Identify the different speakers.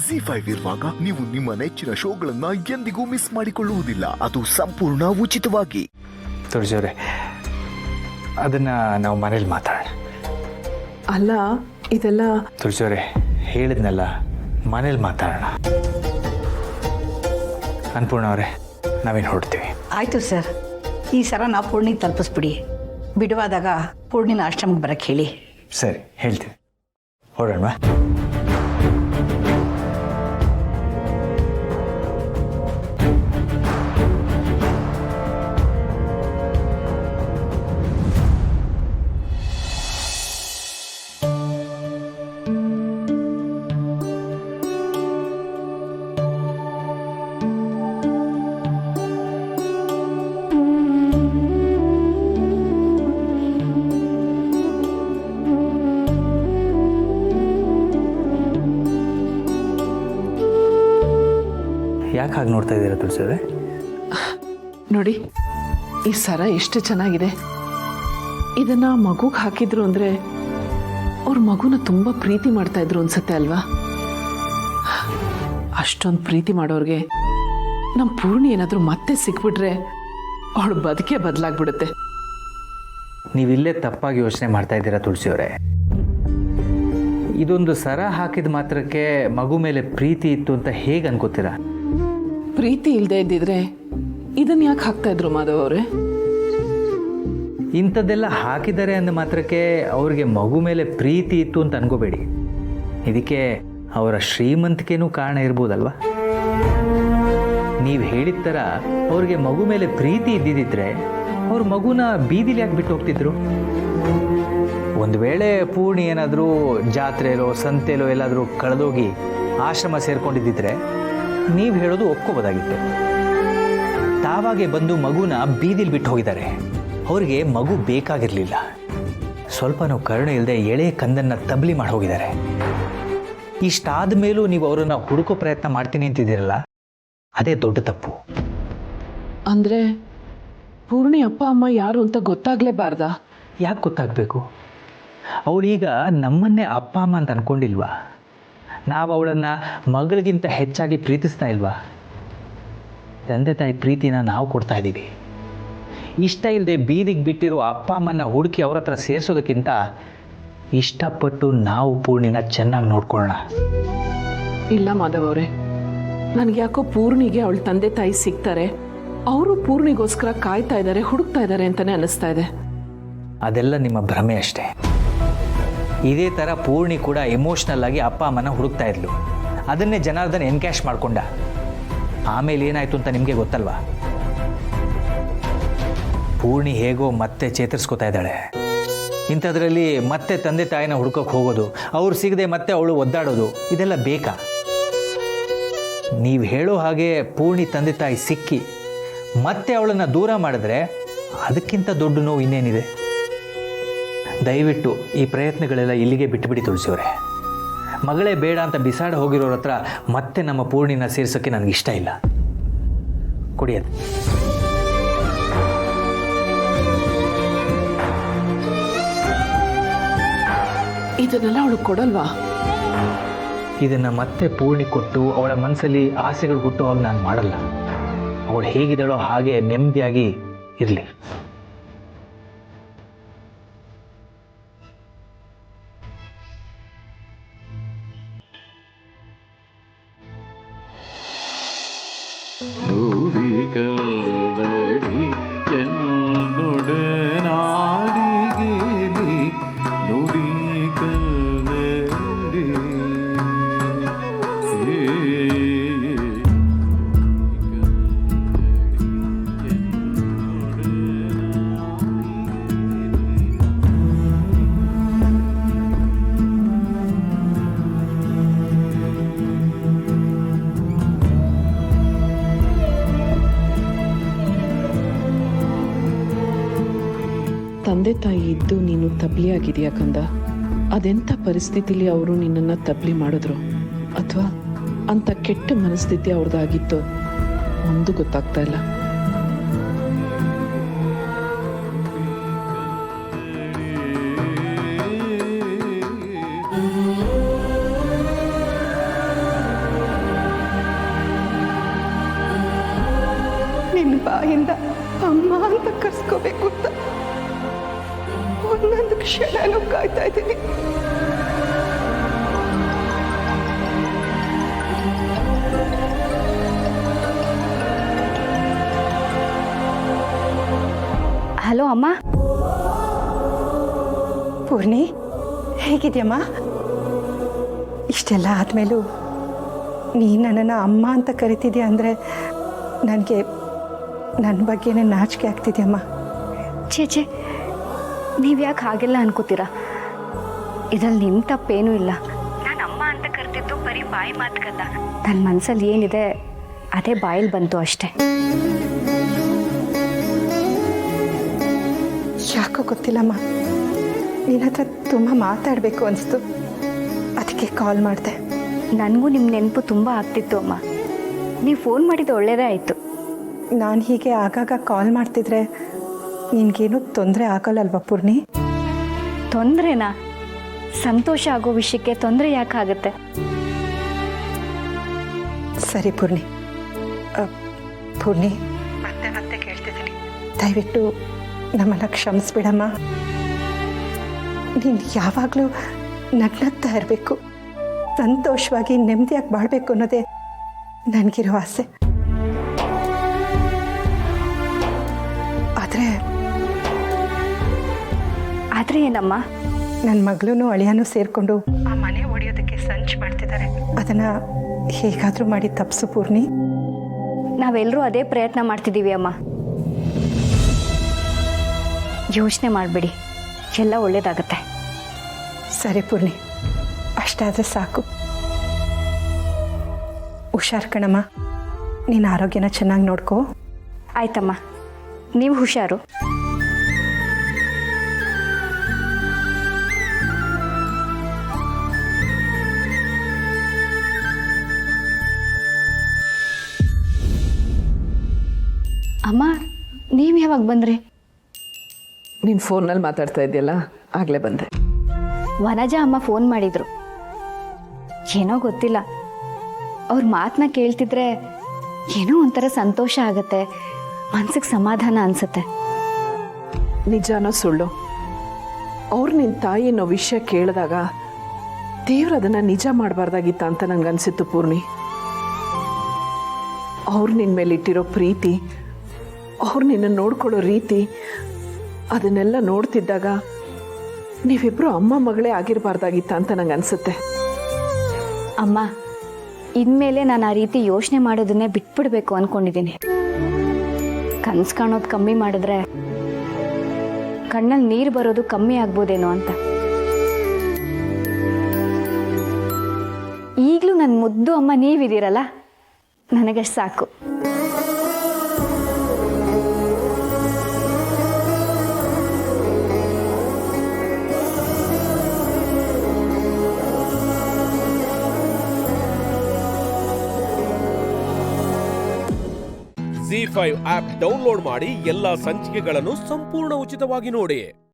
Speaker 1: ಜಿ5 ಇರುವಾಗ ನೀವು ನಿಮ್ಮ ನೆಚ್ಚಿನ ಶೋಗಳನ್ನ ಎಂದಿಗೂ ಮಿಸ್ ಮಾಡಿಕೊಳ್ಳುವುದಿಲ್ಲ. ಅದು ಸಂಪೂರ್ಣ ಉಚಿತವಾಗಿ.
Speaker 2: ತುಳಸಿಯವರೇ, ಅದನ್ನ ನಾವು ಮನೇಲಿ ಮಾತಾಡೋಣ.
Speaker 3: ಅಲ್ಲ, ಇದೆಲ್ಲ
Speaker 2: ತುಳಸಿಯವರೇ, ಹೇಳಿದ್ನಲ್ಲ, ಮನೇಲಿ ಮಾತಾಡೋಣ. ಅನ್ನಪೂರ್ಣ ಅವರೇ, ನಾವೇನು ಹೊರಡ್ತೀವಿ.
Speaker 4: ಆಯಿತು ಸರ್, ಈ ಸಲ ನಾವು ಪೂರ್ಣಿಗೆ ತಲುಪಿಸ್ಬಿಡಿ. ಬಿಡುವಾದಾಗ ಪೂರ್ಣಿನ ಆಶ್ರಮಕ್ಕೆ ಬರಕ್ಕೆ ಹೇಳಿ.
Speaker 2: ಸರಿ, ಹೇಳ್ತೀನಿ. ಹೊರಡೋಣ. ಯಾಕೆ ಹಾಗೆ ನೋಡ್ತಾ ಇದ್ದೀರಾ ತುಳಸಿಯವರೇ?
Speaker 3: ನೋಡಿ, ಈ ಸರ ಎಷ್ಟು ಚೆನ್ನಾಗಿದೆ. ಇದನ್ನ ಮಗುಗೆ ಹಾಕಿದ್ರು ಅಂದ್ರೆ ಅವ್ರ ಮಗುನ ತುಂಬಾ ಪ್ರೀತಿ ಮಾಡ್ತಾ ಇದ್ರು ಅನ್ಸತ್ತೆ ಅಲ್ವಾ? ಅಷ್ಟೊಂದು ಪ್ರೀತಿ ಮಾಡೋರ್ಗೆ ನಮ್ಮ ಪೂರ್ಣಿ ಏನಾದರೂ ಮತ್ತೆ ಸಿಕ್ಬಿಟ್ರೆ ಅವಳು ಬದುಕೇ ಬದಲಾಗ್ಬಿಡುತ್ತೆ.
Speaker 2: ನೀವಿಲ್ಲೇ ತಪ್ಪಾಗಿ ಯೋಚನೆ ಮಾಡ್ತಾ ಇದ್ದೀರಾ ತುಳಸಿಯವರೇ. ಇದೊಂದು ಸರ ಹಾಕಿದ ಮಾತ್ರಕ್ಕೆ ಮಗು ಮೇಲೆ ಪ್ರೀತಿ ಇತ್ತು ಅಂತ ಹೇಗೆ ಅನ್ಕೋತೀರಾ?
Speaker 3: ಪ್ರೀತಿ ಇಲ್ಲದೆ ಇದ್ದಿದ್ರೆ ಇದನ್ನ ಯಾಕೆ ಹಾಕ್ತಾ ಇದ್ರು ಮಾಧವ್ ಅವರೇ?
Speaker 2: ಇಂಥದ್ದೆಲ್ಲ ಹಾಕಿದ್ದಾರೆ ಅಂದ ಮಾತ್ರಕ್ಕೆ ಅವ್ರಿಗೆ ಮಗು ಮೇಲೆ ಪ್ರೀತಿ ಇತ್ತು ಅಂತ ಅನ್ಕೋಬೇಡಿ. ಇದಕ್ಕೆ ಅವರ ಶ್ರೀಮಂತಿಕೆನೂ ಕಾರಣ ಇರ್ಬೋದಲ್ವಾ? ನೀವು ಹೇಳಿದ ಥರ ಅವ್ರಿಗೆ ಮಗು ಮೇಲೆ ಪ್ರೀತಿ ಇದ್ದಿದ್ದರೆ ಅವ್ರ ಮಗುನ ಬೀದಿಲಿ ಯಾಕೆ ಬಿಟ್ಟು ಹೋಗ್ತಿದ್ರು? ಒಂದು ವೇಳೆ ಪೂರ್ಣಿ ಏನಾದರೂ ಜಾತ್ರೆಲೋ ಸಂತೆಲೋ ಎಲ್ಲಾದರೂ ಕಳೆದೋಗಿ ಆಶ್ರಮ ಸೇರ್ಕೊಂಡಿದ್ದಿದ್ರೆ ನೀವು ಹೇಳೋದು ಒಪ್ಕೋಬೋದಾಗಿತ್ತು. ತಾವಾಗೆ ಬಂದು ಮಗುನ ಬೀದಿಲಿ ಬಿಟ್ಟು ಹೋಗಿದ್ದಾರೆ. ಅವ್ರಿಗೆ ಮಗು ಬೇಕಾಗಿರಲಿಲ್ಲ. ಸ್ವಲ್ಪನೂ ಕರುಣೆ ಇಲ್ಲದೆ ಎಳೆ ಕಂದನ್ನು ತಬ್ಲಿ ಮಾಡಿ ಹೋಗಿದ್ದಾರೆ. ಇಷ್ಟಾದ ಮೇಲೂ ನೀವು ಅವರನ್ನು ಹುಡುಕೋ ಪ್ರಯತ್ನ ಮಾಡ್ತೀನಿ ಅಂತಿದ್ದೀರಲ್ಲ, ಅದೇ ದೊಡ್ಡ ತಪ್ಪು.
Speaker 3: ಅಂದ್ರೆ ಪೂರ್ಣಿ ಅಪ್ಪ ಅಮ್ಮ ಯಾರು ಅಂತ ಗೊತ್ತಾಗ್ಲೇಬಾರ್ದ?
Speaker 2: ಯಾಕೆ ಗೊತ್ತಾಗಬೇಕು? ಅವಳೀಗ ನಮ್ಮನ್ನೇ ಅಪ್ಪ ಅಮ್ಮ ಅಂತ ಅನ್ಕೊಂಡಿಲ್ವಾ? ನಾವು ಅವಳನ್ನು ಮಗಳಿಗಿಂತ ಹೆಚ್ಚಾಗಿ ಪ್ರೀತಿಸ್ತಾ ಇಲ್ವಾ? ತಂದೆ ತಾಯಿ ಪ್ರೀತಿನ ನಾವು ಕೊಡ್ತಾ ಇದ್ದೀವಿ. ಇಷ್ಟ ಇಲ್ಲದೆ ಬೀದಿಗೆ ಬಿಟ್ಟಿರೋ ಅಪ್ಪ ಅಮ್ಮನ ಹುಡುಕಿ ಅವ್ರ ಹತ್ರ ಸೇರಿಸೋದಕ್ಕಿಂತ ಇಷ್ಟಪಟ್ಟು ನಾವು ಪೂರ್ಣಿನ ಚೆನ್ನಾಗಿ ನೋಡ್ಕೊಳ್ಳೋಣ.
Speaker 3: ಇಲ್ಲ ಮಾಧವ್ ಅವರೇ, ನನಗೆ ಯಾಕೋ ಪೂರ್ಣಿಗೆ ಅವಳ ತಂದೆ ತಾಯಿ ಸಿಗ್ತಾರೆ, ಅವರು ಪೂರ್ಣಿಗೋಸ್ಕರ ಕಾಯ್ತಾ ಇದ್ದಾರೆ, ಹುಡುಕ್ತಾ ಇದ್ದಾರೆ ಅಂತಾನೆ ಅನ್ನಿಸ್ತಾ ಇದೆ.
Speaker 2: ಅದೆಲ್ಲ ನಿಮ್ಮ ಭ್ರಮೆ ಅಷ್ಟೇ. ಇದೇ ಥರ ಪೂರ್ಣಿ ಕೂಡ ಎಮೋಷ್ನಲ್ ಆಗಿ ಅಪ್ಪ ಅಮ್ಮನ ಹುಡುಕ್ತಾ ಇದ್ಲು. ಅದನ್ನೇ ಜನಾರ್ದನ್ ಎನ್ಕ್ಯಾಶ್ ಮಾಡಿಕೊಂಡ. ಆಮೇಲೆ ಏನಾಯಿತು ಅಂತ ನಿಮಗೆ ಗೊತ್ತಲ್ವಾ? ಪೂರ್ಣಿ ಹೇಗೋ ಮತ್ತೆ ಚೇತರಿಸ್ಕೋತಾ ಇದ್ದಾಳೆ. ಇಂಥದ್ರಲ್ಲಿ ಮತ್ತೆ ತಂದೆ ತಾಯಿನ ಹುಡ್ಕೋಕೆ ಹೋಗೋದು, ಅವ್ರು ಸಿಗದೆ ಮತ್ತೆ ಅವಳು ಒದ್ದಾಡೋದು, ಇದೆಲ್ಲ ಬೇಕಾ? ನೀವು ಹೇಳೋ ಹಾಗೆ ಪೂರ್ಣಿ ತಂದೆ ತಾಯಿ ಸಿಕ್ಕಿ ಮತ್ತೆ ಅವಳನ್ನು ದೂರ ಮಾಡಿದ್ರೆ ಅದಕ್ಕಿಂತ ದೊಡ್ಡ ನೋವು ಇನ್ನೇನಿದೆ? ದಯವಿಟ್ಟು ಈ ಪ್ರಯತ್ನಗಳೆಲ್ಲ ಇಲ್ಲಿಗೆ ಬಿಟ್ಟುಬಿಡಿ ತುಳಸಿಯವರೇ. ಮಗಳೇ ಬೇಡ ಅಂತ ಬಿಸಾಡ ಹೋಗಿರೋರ ಹತ್ರ ಮತ್ತೆ ನಮ್ಮ ಪೂರ್ಣಿನ ಸೇರ್ಸೋಕ್ಕೆ ನನಗೆ ಇಷ್ಟ ಇಲ್ಲ. ಕುಡಿಯೋದು
Speaker 3: ಇದನ್ನೆಲ್ಲ ಅವಳು ಕೊಡಲ್ವಾ?
Speaker 2: ಇದನ್ನು ಮತ್ತೆ ಪೂರ್ಣಿ ಕೊಟ್ಟು ಅವಳ ಮನಸ್ಸಲ್ಲಿ ಆಸೆಗಳು ಹುಟ್ಟುವಾಗ ನಾನು ಮಾಡಲ್ಲ. ಅವಳು ಹೇಗಿದ್ದಾಳೋ ಹಾಗೆ ನೆಮ್ಮದಿಯಾಗಿ ಇರಲಿ.
Speaker 3: ತಂದೆ ತಾಯಿ ಇದ್ದು ನೀನು ತಬ್ಲಿ ಆಗಿದೆಯಾ ಕಂದ? ಅದೆಂಥ ಪರಿಸ್ಥಿತಿಲಿ ಅವರು ನಿನ್ನನ್ನು ತಬ್ಲಿ ಮಾಡಿದ್ರು, ಅಥವಾ ಅಂಥ ಕೆಟ್ಟ ಮನಸ್ಥಿತಿ ಅವ್ರದ್ದಾಗಿತ್ತು ಒಂದು ಗೊತ್ತಾಗ್ತಾ ಇಲ್ಲ.
Speaker 5: ನಿನ್ನ ಬಾಯಿಂದ ಅಮ್ಮ ಅಂತ ಕರ್ಸ್ಕೋಬೇಕು ಅಂತ ಒಂದೊಂದು ಕ್ಷಣನೂ ಕಾಯ್ತಾ ಇದ್ದೀನಿ.
Speaker 6: ಹಲೋ ಅಮ್ಮ.
Speaker 5: ಪೂರ್ಣಿ, ಹೇಗಿದ್ಯಮ್ಮ? ಇಷ್ಟೆಲ್ಲ ಆದಮೇಲೂ ನೀನು ನನ್ನನ್ನು ಅಮ್ಮ ಅಂತ ಕರಿತಿದ್ಯಾ ಅಂದರೆ ನನಗೆ ನನ್ನ ಬಗ್ಗೆನೇ ನಾಚಿಕೆ ಆಗ್ತಿದ್ಯಮ್ಮ.
Speaker 6: ಛೇ ನೀವು ಯಾಕೆ ಹಾಗೆಲ್ಲ ಅನ್ಕೋತೀರಾ? ಇದರಲ್ಲಿ ನಿಮ್ಮ ತಪ್ಪೇನೂ ಇಲ್ಲ. ನಾನು ಅಮ್ಮ ಅಂತ ಕರೆದಿದ್ದು ಬರೀ ಬಾಯಿ ಮಾತುಕಲ್ಲ. ನನ್ನ ಮನಸ್ಸಲ್ಲಿ ಏನಿದೆ ಅದೇ ಬಾಯಲ್ಲಿ ಬಂತು ಅಷ್ಟೇ.
Speaker 5: ಯಾಕೋ ಗೊತ್ತಿಲ್ಲಮ್ಮ, ನಿನ್ನ ಹತ್ರ ತುಂಬ ಮಾತಾಡಬೇಕು ಅನಿಸ್ತು, ಅದಕ್ಕೆ ಕಾಲ್ ಮಾಡಿದೆ.
Speaker 6: ನನಗೂ ನಿಮ್ಮ ನೆನಪು ತುಂಬ ಆಗ್ತಿತ್ತು ಅಮ್ಮ. ನೀವು ಫೋನ್ ಮಾಡಿದ್ದು ಒಳ್ಳೆಯದೇ ಆಯಿತು.
Speaker 5: ನಾನು ಹೀಗೆ ಆಗಾಗ ಕಾಲ್ ಮಾಡ್ತಿದ್ರೆ ನಿನಗೇನು ತೊಂದರೆ ಆಗೋಲ್ಲಲ್ವ ಪೂರ್ಣಿ?
Speaker 6: ತೊಂದರೆನಾ? ಸಂತೋಷ ಆಗೋ ವಿಷಯಕ್ಕೆ ತೊಂದರೆ ಯಾಕಾಗುತ್ತೆ?
Speaker 5: ಸರಿ ಪೂರ್ಣಿ. ಪೂರ್ಣಿ, ಮತ್ತೆ ಮತ್ತೆ ಕೇಳ್ತಿದ್ದೀನಿ, ದಯವಿಟ್ಟು ನಮ್ಮನ್ನು ಕ್ಷಮಿಸ್ಬಿಡಮ್ಮ. ನೀನು ಯಾವಾಗಲೂ ನಗ್ನಗ್ತಾ ಇರಬೇಕು, ಸಂತೋಷವಾಗಿ ನೆಮ್ಮದಿಯಾಗಿ ಬಾಳಬೇಕು ಅನ್ನೋದೇ ನನಗಿರೋ ಆಸೆ.
Speaker 6: ಆದರೆ ಏನಮ್ಮ?
Speaker 5: ನನ್ನ ಮಗಳೂ ಅಳಿಯಾನು ಸೇರಿಕೊಂಡು ಆ ಮನೆ ಒಡೆಯೋದಕ್ಕೆ ಸಂಚು ಮಾಡ್ತಿದ್ದಾರೆ. ಅದನ್ನು ಹೇಗಾದರೂ ಮಾಡಿ ತಪ್ಪಿಸು ಪೂರ್ಣಿ.
Speaker 6: ನಾವೆಲ್ಲರೂ ಅದೇ ಪ್ರಯತ್ನ ಮಾಡ್ತಿದ್ದೀವಿ ಅಮ್ಮ. ಯೋಚನೆ ಮಾಡಬೇಡಿ, ಎಲ್ಲ ಒಳ್ಳೇದಾಗತ್ತೆ.
Speaker 5: ಸರಿ ಪೂರ್ಣಿ, ಅಷ್ಟಾದರೆ ಸಾಕು. ಹುಷಾರ್ ಕಣಮ್ಮ, ನಿನ್ನ ಆರೋಗ್ಯನ ಚೆನ್ನಾಗಿ ನೋಡ್ಕೋ.
Speaker 6: ಆಯ್ತಮ್ಮ, ನೀವು ಹುಷಾರು. ಅಮ್ಮ, ನೀವು ಯಾವಾಗ ಬಂದ್ರಿ?
Speaker 3: ನೀನು ಫೋನಲ್ಲಿ ಮಾತಾಡ್ತಾ ಇದೆಯಲ್ಲ, ಆಗಲೇ ಬಂದೆ.
Speaker 6: ವನಜಾ ಅಮ್ಮ ಫೋನ್ ಮಾಡಿದ್ರು. ಏನೋ ಗೊತ್ತಿಲ್ಲ, ಅವ್ರ ಮಾತನ್ನ ಕೇಳ್ತಿದ್ರೆ ಏನೋ ಒಂಥರ ಸಂತೋಷ ಆಗುತ್ತೆ, ಮನ್ಸಿಗೆ ಸಮಾಧಾನ ಅನಿಸುತ್ತೆ.
Speaker 7: ನಿಜಾನೋ ಸುಳ್ಳು, ಅವ್ರು ನಿನ್ನ ತಾಯಿ ಅನ್ನೋ ವಿಷಯ ಕೇಳಿದಾಗ ದೇವ್ರು ಅದನ್ನು ನಿಜ ಮಾಡಬಾರ್ದಾಗಿತ್ತ ಅಂತ ನಂಗೆ ಅನಿಸಿತ್ತು ಪೂರ್ಣಿ. ಅವ್ರು ನಿನ್ನ ಮೇಲೆ ಇಟ್ಟಿರೋ ಪ್ರೀತಿ, ಅವ್ರು ನಿನ್ನ ನೋಡ್ಕೊಳ್ಳೋ ರೀತಿ, ಅದನ್ನೆಲ್ಲ ನೋಡ್ತಿದ್ದಾಗ ನೀವಿಬ್ಬರು ಅಮ್ಮ ಮಗಳೇ ಆಗಿರಬಾರ್ದಾಗಿತ್ತ ಅಂತ ನಂಗೆ ಅನಿಸುತ್ತೆ.
Speaker 6: ಅಮ್ಮ, ಇನ್ಮೇಲೆ ನಾನು ಆ ರೀತಿ ಯೋಚನೆ ಮಾಡೋದನ್ನೇ ಬಿಟ್ಬಿಡ್ಬೇಕು ಅಂದ್ಕೊಂಡಿದ್ದೀನಿ. ಕನಸು ಕಾಣೋದು ಕಮ್ಮಿ ಮಾಡಿದ್ರೆ ಕಣ್ಣಲ್ಲಿ ನೀರು ಬರೋದು ಕಮ್ಮಿ ಆಗ್ಬೋದೇನೋ ಅಂತ. ಈಗಲೂ ನನ್ನ ಮುದ್ದು ಅಮ್ಮ ನೀವಿದ್ದೀರಲ್ಲ, ನನಗಷ್ಟು ಸಾಕು.
Speaker 8: ZEE5 ಆಪ್ ಡೌನ್ಲೋಡ್ ಮಾಡಿ ಎಲ್ಲಾ ಸಂಚಿಕೆಗಳನ್ನು ಸಂಪೂರ್ಣ ಉಚಿತವಾಗಿ ನೋಡಿ.